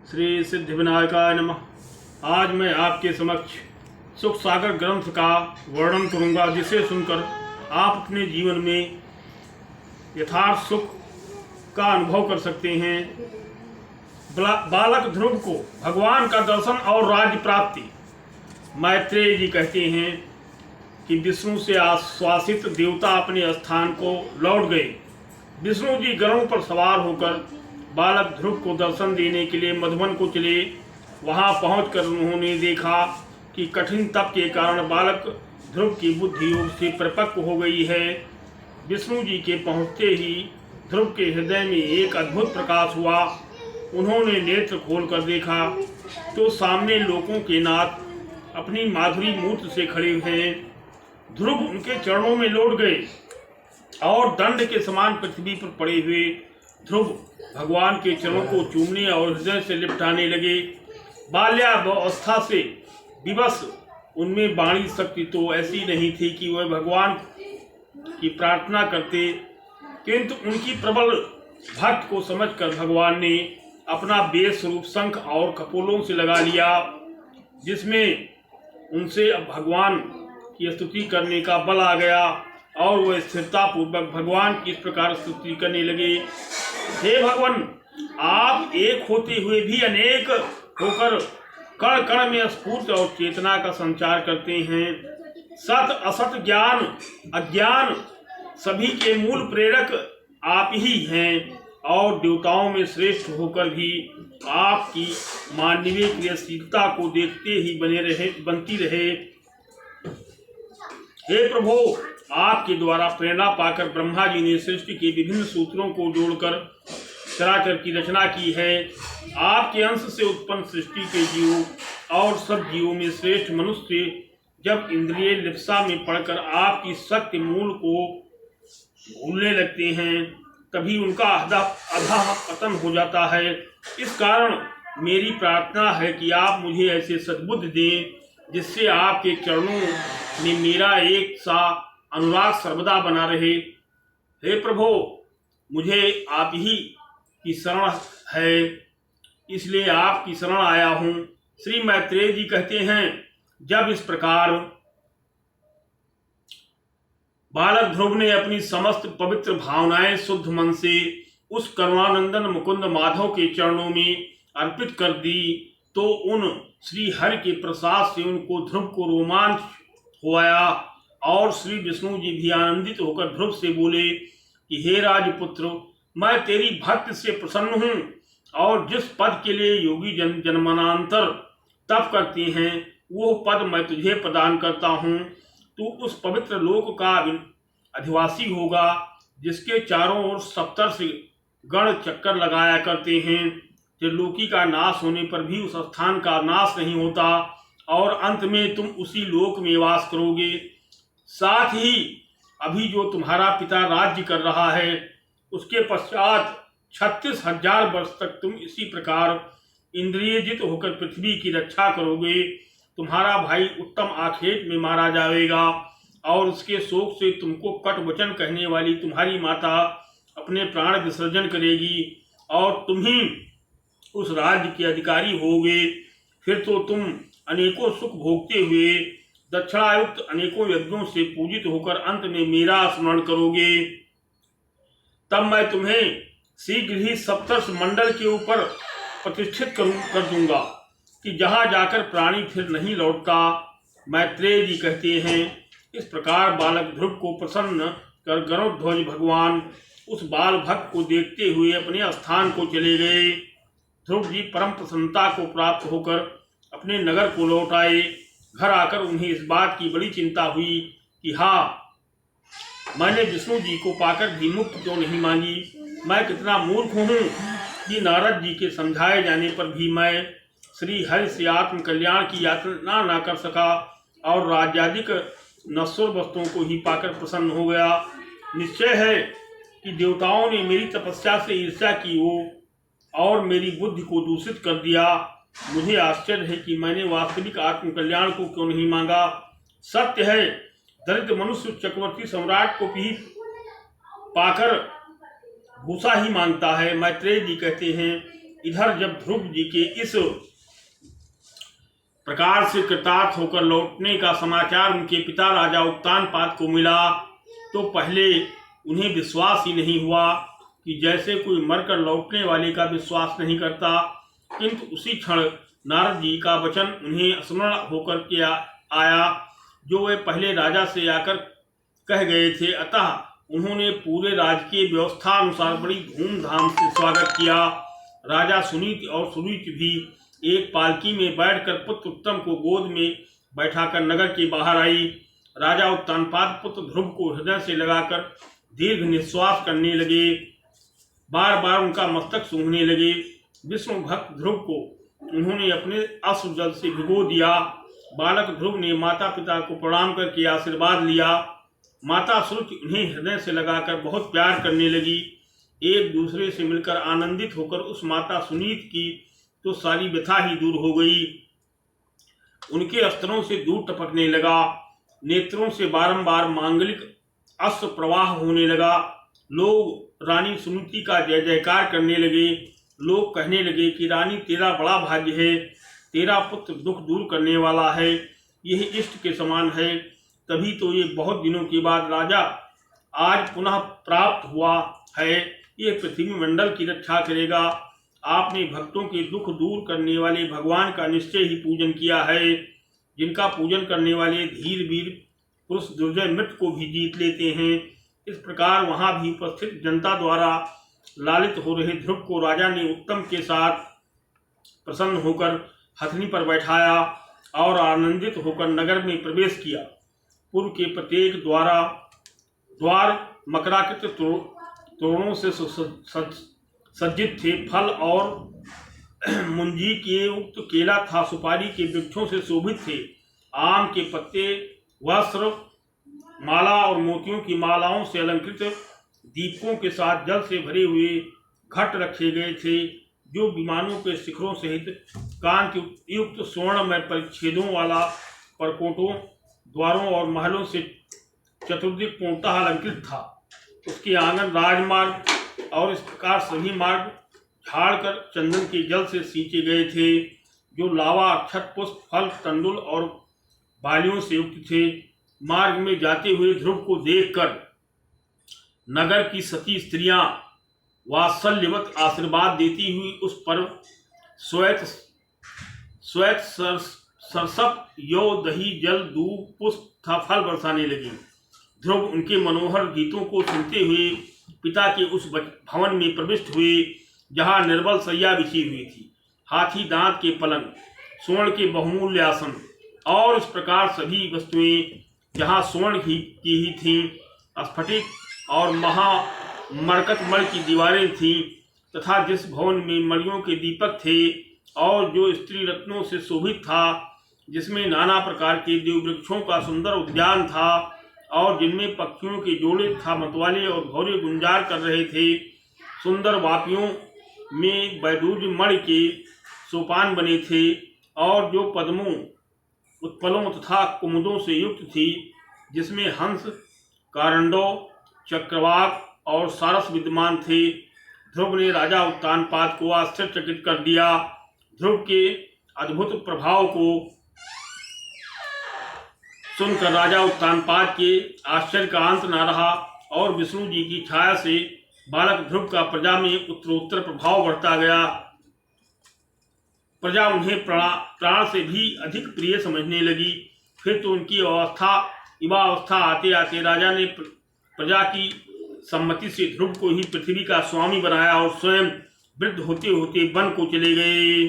श्री सिद्धिविनायकाय नमः। आज मैं आपके समक्ष सुख सागर ग्रंथ का वर्णन करूंगा, जिसे सुनकर आप अपने जीवन में यथार्थ सुख का अनुभव कर सकते हैं। बालक ध्रुव को भगवान का दर्शन और राज्य प्राप्ति। मैत्रेय जी कहते हैं कि विष्णु से आश्वासित देवता अपने स्थान को लौट गए। विष्णु जी गरुड़ पर सवार होकर बालक ध्रुव को दर्शन देने के लिए मधुवन को चले। वहां पहुंचकर उन्होंने देखा कि कठिन तप के कारण बालक ध्रुव की बुद्धि योग से परिपक्व हो गई है। विष्णु जी के पहुंचते ही ध्रुव के हृदय में एक अद्भुत प्रकाश हुआ। उन्होंने नेत्र खोलकर देखा तो सामने लोकों के नाथ अपनी माधुरी मूर्ति से खड़े हैं। ध्रुव उनके चरणों में लौट गए और दंड के समान पृथ्वी पर पड़े हुए ध्रुव भगवान के चरणों को चूमने और हृदय से लिपटाने लगे। बाल्यावस्था से विवश उनमें वाणी शक्ति तो ऐसी नहीं थी कि वह भगवान की प्रार्थना करते, किंतु उनकी प्रबल भक्त को समझकर भगवान ने अपना वेद स्वरूप शंख और कपोलों से लगा लिया, जिसमें उनसे अब भगवान की स्तुति करने का बल आ गया और वह स्थिरता पूर्वक भगवान की इस प्रकार स्तुति करने लगे। हे भगवान, आप एक होते हुए भी अनेक होकर कण कण में स्फूर्ति और चेतना का संचार करते हैं। सत असत ज्ञान अज्ञान सभी के मूल प्रेरक आप ही हैं और देवताओं में श्रेष्ठ होकर भी आपकी मानवीय क्रियाशीलता को देखते ही बनती रहे। हे प्रभु, आपके द्वारा प्रेरणा पाकर ब्रह्मा जी ने सृष्टि के विभिन्न सूत्रों को जोड़कर चराचर की रचना की है। आपके अंश से उत्पन्न सृष्टि के जीवों और सब जीवों में श्रेष्ठ मनुष्य जब इंद्रिय लिप्सा में पड़कर आपकी शक्ति मूल को भूलने लगते हैं, तभी उनका अधः पतन हो जाता है। इस कारण मेरी प्रार्थना है कि आप मुझे ऐसे सद्बुद्धि दें जिससे आपके चरणों में मेरा एक सा अनुराग सर्वदा बना रहे। हे प्रभु, मुझे आप ही की शरण है, इसलिए आपकी शरण आया हूँ। श्री मैत्रेय जी कहते हैं, जब इस प्रकार बालक ध्रुव ने अपनी समस्त पवित्र भावनाएं शुद्ध मन से उस करुणानंदन मुकुंद माधव के चरणों में अर्पित कर दी, तो उन श्री हरि के प्रसाद से उनको ध्रुव को रोमांच हो आया और श्री विष्णु जी भी आनंदित होकर ध्रुव से बोले कि हे राजपुत्र, मैं तेरी भक्ति से प्रसन्न हूँ और जिस पद के लिए योगी जन्मांतर तप करते हैं वो पद मैं तुझे प्रदान करता हूँ। तू उस पवित्र लोक का अधिवासी होगा जिसके चारों ओर सप्तर्षि गण चक्कर लगाया करते हैं। त्रिलोकी का नाश होने पर भी उस स्थान का नाश नहीं होता और अंत में तुम उसी लोक में वास करोगे। साथ ही अभी जो तुम्हारा पिता राज्य कर रहा है, उसके पश्चात 36,000 वर्ष तक तुम इसी प्रकार इंद्रियजित होकर पृथ्वी की रक्षा करोगे। तुम्हारा भाई उत्तम आखेट में मारा जाएगा और उसके शोक से तुमको कट वचन कहने वाली तुम्हारी माता अपने प्राण विसर्जन करेगी और तुम ही उस राज्य के अधिकारी होगे। फिर तो तुम अनेकों सुख भोगते हुए दक्षिणायुक्त अनेकों यज्ञों से पूजित होकर अंत में मेरा स्मरण करोगे। तब मैं तुम्हें शीघ्र ही सप्तर्षि मंडल के ऊपर प्रतिष्ठित कर दूंगा कि जहां जाकर प्राणी फिर नहीं लौटता। मैत्रेय जी कहते हैं, इस प्रकार बालक ध्रुव को प्रसन्न कर गरुड़ध्वज भगवान उस बाल भक्त को देखते हुए अपने स्थान को चले गए। ध्रुव जी परम प्रसन्नता को प्राप्त होकर अपने नगर को लौट आए। घर आकर उन्हें इस बात की बड़ी चिंता हुई कि मैंने विष्णु जी को पाकर भी मुक्ति क्यों नहीं मांगी। मैं कितना मूर्ख हूँ कि नारद जी के समझाए जाने पर भी मैं श्री हरि से आत्म कल्याण की यातना न कर सका और राज्यादिक नश्वर वस्तुओं को ही पाकर प्रसन्न हो गया। निश्चय है कि देवताओं ने मेरी तपस्या से ईर्ष्या की हो और मेरी बुद्धि को दूषित कर दिया। मुझे आश्चर्य है कि मैंने वास्तविक आत्म कल्याण को क्यों नहीं मांगा। सत्य है, दरिद्र मनुष्य चक्रवर्ती सम्राट को भी पाकर भूसा ही मांगता है। मैत्रेय जी कहते हैं, इधर जब ध्रुव जी के इस प्रकार से कृतार्थ होकर लौटने का समाचार उनके पिता राजा उत्तानपाद को मिला तो पहले उन्हें विश्वास ही नहीं हुआ कि जैसे कोई मरकर लौटने वाले का विश्वास नहीं करता, किंतु उसी क्षण नारद जी का वचन उन्हें स्मरण होकर के आया जो वे पहले राजा से आकर कह गए थे। अतः उन्होंने पूरे राजकीय व्यवस्था अनुसार बड़ी धूमधाम से स्वागत किया। राजा सुनीति और सुरुचि भी एक पालकी में बैठकर पुत्र उत्तम को गोद में बैठाकर नगर के बाहर आई। राजा उत्तानपाद पुत्र ध्रुव को हृदय से लगाकर दीर्घ निश्वास करने लगे, बार बार उनका मस्तक सूंघने लगे। विष्णु भक्त ध्रुव को उन्होंने अपने अश्रु जल से भिगो दिया। बालक ध्रुव ने माता पिता को प्रणाम करके आशीर्वाद लिया। माता श्रुति उन्हें हृदय से लगाकर बहुत प्यार करने लगी। एक दूसरे से मिलकर आनंदित होकर उस माता सुनीत की तो सारी व्यथा ही दूर हो गई। उनके अस्त्रों से दूध टपकने लगा, नेत्रों से बारंबार मांगलिक अश्रु प्रवाह होने लगा। लोग रानी सुनीति का जय जयकार करने लगे। लोग कहने लगे कि रानी तेरा बड़ा भाग्य है, तेरा पुत्र दुख दूर करने वाला है, यह इष्ट के समान है। तभी तो ये बहुत दिनों के बाद राजा आज पुनः प्राप्त हुआ है, यह पृथ्वी मंडल की रक्षा करेगा। आपने भक्तों के दुख दूर करने वाले भगवान का निश्चय ही पूजन किया है, जिनका पूजन करने वाले धीर वीर पुरुष दुर्जय मृत्यु को भी जीत लेते हैं। इस प्रकार वहां भी उपस्थित जनता द्वारा लालित हो रहे ध्रुव को राजा ने उत्तम के साथ प्रसन्न होकर हथनी पर बैठाया और आनंदित होकर नगर में प्रवेश किया। पूर्व के प्रत्येक द्वार मकराकृत तोरणों से सज्जित थे। फल और मुंजी के युक्त केला था, सुपारी के वृक्षों से शोभित थे। आम के पत्ते, वस्त्र, माला और मोतियों की मालाओं से अलंकृत दीपकों के साथ जल से भरे हुए घट रखे गए थे, जो विमानों के शिखरों सहित कांति युक्त स्वर्णमय परिच्छेदों वाला परकोटों, द्वारों और महलों से चतुर्दिक पूर्णतः अलंकृत था। उसके आंगन राजमार्ग और इस प्रकार सभी मार्ग झाड़कर चंदन के जल से सींचे गए थे, जो लावा, अक्षत, पुष्प, फल, तंडुल और बालियों से युक्त थे। मार्ग में जाते हुए ध्रुव को देखकर नगर की सती स्त्रियां वात्सल्यवत आशीर्वाद देती हुई उस पर श्वेत सरसप यो दही जल दूध पुष्प था फल बरसाने लगी। ध्रुव उनके मनोहर गीतों को सुनते हुए पिता के उस भवन में प्रविष्ट हुए, जहाँ निर्बल सैया बिछी हुई थी, हाथी दांत के पलंग, स्वर्ण के बहुमूल्य आसन और इस प्रकार सभी वस्तुएं जहाँ स्वर्ण की ही थीं, स्फटिक और महामरकतमणि की दीवारें थीं, तथा जिस भवन में मणियों के दीपक थे और जो स्त्री रत्नों से शोभित था, जिसमें नाना प्रकार के देव वृक्षों का सुंदर उद्यान था और जिनमें पक्षियों के जोड़े था मतवाले और भौरे गुंजार कर रहे थे। सुंदर वापियों में वैदूर्य मणि के सोपान बने थे और जो पद्मों, उत्पलों तथा कुमुदों से युक्त थी, जिसमें हंस, कारंडो, चक्रवाक और सारस विद्यमान थे। ध्रुव ने राजा उत्तानपाद को आश्चर्यचकित कर दिया। ध्रुव के अद्भुत प्रभाव को सुनकर राजा उत्तानपाद के आश्चर्य का अंत न रहा और विष्णु जी की छाया से बालक ध्रुव का प्रजा में उत्तरोत्तर प्रभाव बढ़ता गया। प्रजा उन्हें प्राण से भी अधिक प्रिय समझने लगी। फिर तो उनकी युवावस्था आते आते राजा ने प्रजा की सम्मति से ध्रुव को ही पृथ्वी का स्वामी बनाया और स्वयं वृद्ध होते होते वन को चले गए।